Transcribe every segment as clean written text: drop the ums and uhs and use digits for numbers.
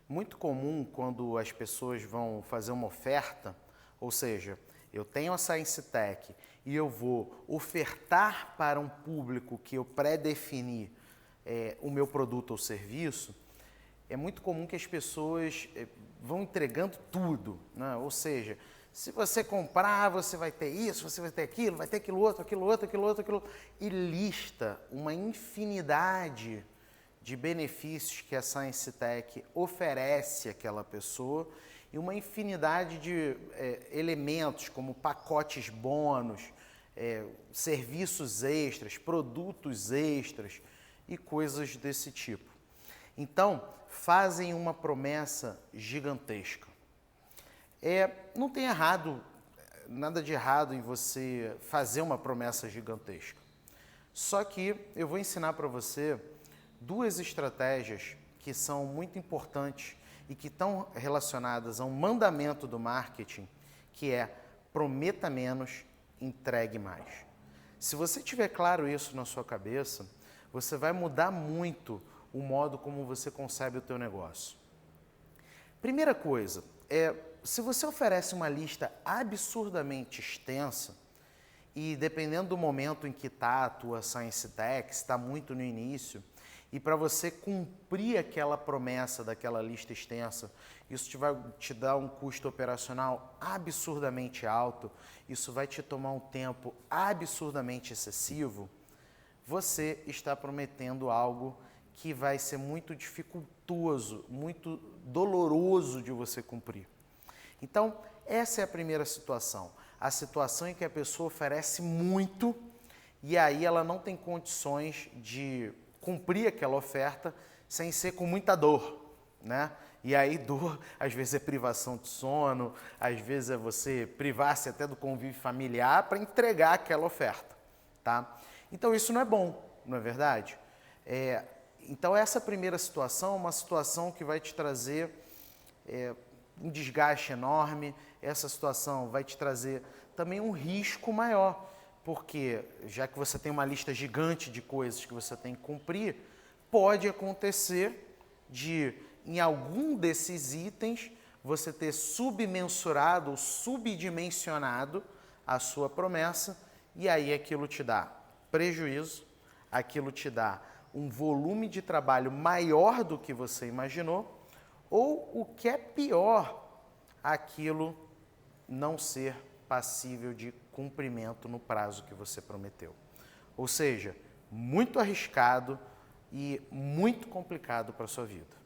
Muito comum quando as pessoas vão fazer uma oferta, ou seja, eu tenho a Science Tech e eu vou ofertar para um público que eu pré-defini o meu produto ou serviço, é muito comum que as pessoas vão entregando tudo, né? Ou seja, se você comprar, você vai ter isso, você vai ter aquilo outro, aquilo outro, aquilo outro, aquilo outro, e lista uma infinidade de benefícios que a Science Tech oferece àquela pessoa e uma infinidade de elementos como pacotes bônus, serviços extras, produtos extras e coisas desse tipo. Então, fazem uma promessa gigantesca. Não tem nada de errado em você fazer uma promessa gigantesca. Só que eu vou ensinar para você duas estratégias que são muito importantes e que estão relacionadas a um mandamento do marketing, que é prometa menos, entregue mais. Se você tiver claro isso na sua cabeça, você vai mudar muito o modo como você concebe o teu negócio. Primeira coisa, se você oferece uma lista absurdamente extensa, e dependendo do momento em que está a tua Science Tech, se está muito no início, e para você cumprir aquela promessa daquela lista extensa, isso vai te dar um custo operacional absurdamente alto, isso vai te tomar um tempo absurdamente excessivo, você está prometendo algo que vai ser muito dificultoso, muito doloroso de você cumprir. Então, essa é a primeira situação. A situação em que a pessoa oferece muito e aí ela não tem condições de cumprir aquela oferta sem ser com muita dor, né? E aí dor, às vezes é privação de sono, às vezes é você privar-se até do convívio familiar para entregar aquela oferta, tá? Então isso não é bom, não é verdade? Então essa primeira situação é uma situação que vai te trazer um desgaste enorme, essa situação vai te trazer também um risco maior, porque já que você tem uma lista gigante de coisas que você tem que cumprir, pode acontecer de, em algum desses itens, você ter submensurado ou subdimensionado a sua promessa e aí aquilo te dá prejuízo, aquilo te dá um volume de trabalho maior do que você imaginou, ou o que é pior, aquilo não ser passível de cumprimento no prazo que você prometeu. Ou seja, muito arriscado e muito complicado para a sua vida.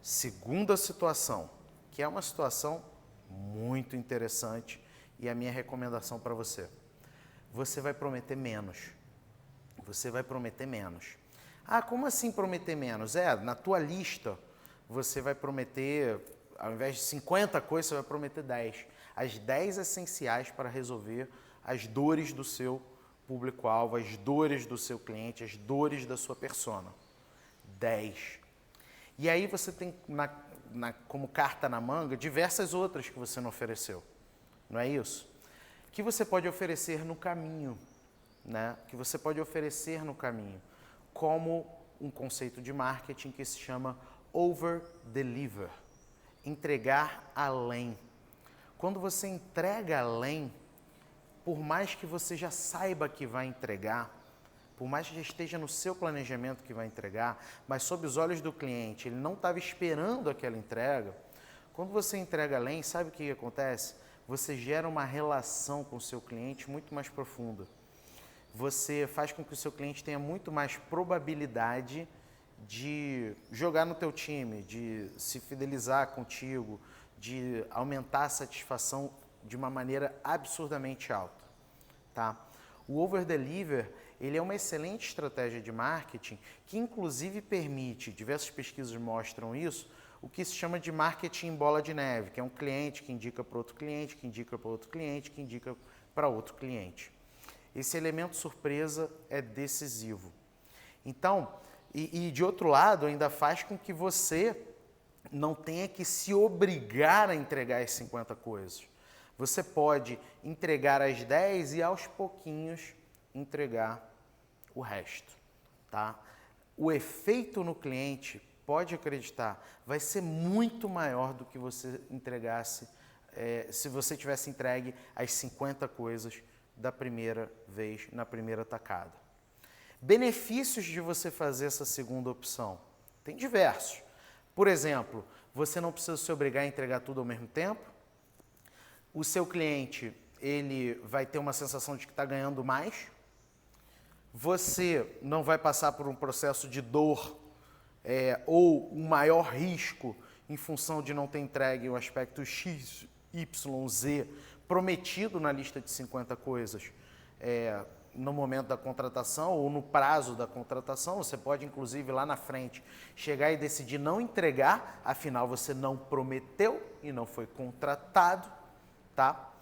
Segunda situação, que é uma situação muito interessante e a minha recomendação para você. Você vai prometer menos. Você vai prometer menos. Ah, como assim prometer menos? Na tua lista você vai prometer, ao invés de 50 coisas, você vai prometer 10. As 10 essenciais para resolver as dores do seu público-alvo, as dores do seu cliente, as dores da sua persona. 10. E aí você tem como carta na manga diversas outras que você não ofereceu. Não é isso? Que você pode oferecer no caminho, né? Que você pode oferecer no caminho, como um conceito de marketing que se chama over-deliver, entregar além. Quando você entrega além, por mais que você já saiba que vai entregar, por mais que já esteja no seu planejamento que vai entregar, mas sob os olhos do cliente, ele não estava esperando aquela entrega, quando você entrega além, sabe o que acontece? Você gera uma relação com o seu cliente muito mais profunda. Você faz com que o seu cliente tenha muito mais probabilidade de jogar no teu time, de se fidelizar contigo, de aumentar a satisfação de uma maneira absurdamente alta, tá? O over-deliver, ele é uma excelente estratégia de marketing que inclusive permite, diversas pesquisas mostram isso, o que se chama de marketing bola de neve, que é um cliente que indica para outro cliente, que indica para outro cliente, que indica para outro cliente. Esse elemento surpresa é decisivo. Então, e de outro lado, ainda faz com que você não tenha que se obrigar a entregar as 50 coisas. Você pode entregar as 10 e aos pouquinhos entregar o resto, tá? O efeito no cliente pode acreditar, vai ser muito maior do que você entregasse se você tivesse entregue as 50 coisas da primeira vez, na primeira tacada. Benefícios de você fazer essa segunda opção? Tem diversos. Por exemplo, você não precisa se obrigar a entregar tudo ao mesmo tempo. O seu cliente, ele vai ter uma sensação de que está ganhando mais. Você não vai passar por um processo de dor ou um maior risco em função de não ter entregue o aspecto X, Y, Z prometido na lista de 50 coisas no momento da contratação ou no prazo da contratação. Você pode, inclusive, lá na frente, chegar e decidir não entregar, afinal você não prometeu e não foi contratado, tá?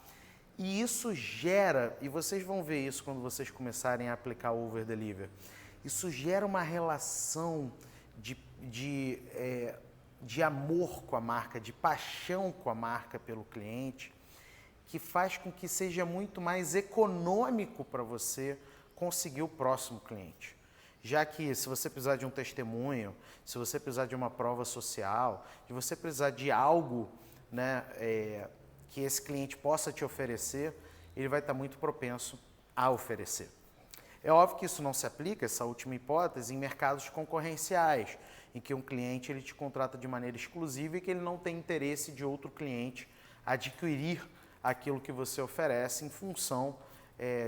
E isso gera, e vocês vão ver isso quando vocês começarem a aplicar o Over Deliver, isso gera uma relação de amor com a marca, de paixão com a marca pelo cliente, que faz com que seja muito mais econômico para você conseguir o próximo cliente. Já que se você precisar de um testemunho, se você precisar de uma prova social, se você precisar de algo, né, que esse cliente possa te oferecer, ele vai estar muito propenso a oferecer. É óbvio que isso não se aplica, essa última hipótese, em mercados concorrenciais, em que um cliente ele te contrata de maneira exclusiva e que ele não tem interesse de outro cliente adquirir aquilo que você oferece em função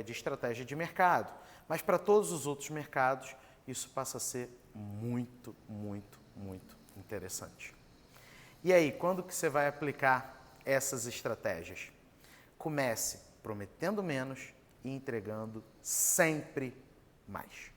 de estratégia de mercado. Mas para todos os outros mercados, isso passa a ser muito, muito, muito interessante. E aí, quando que você vai aplicar essas estratégias? Comece prometendo menos e entregando sempre mais.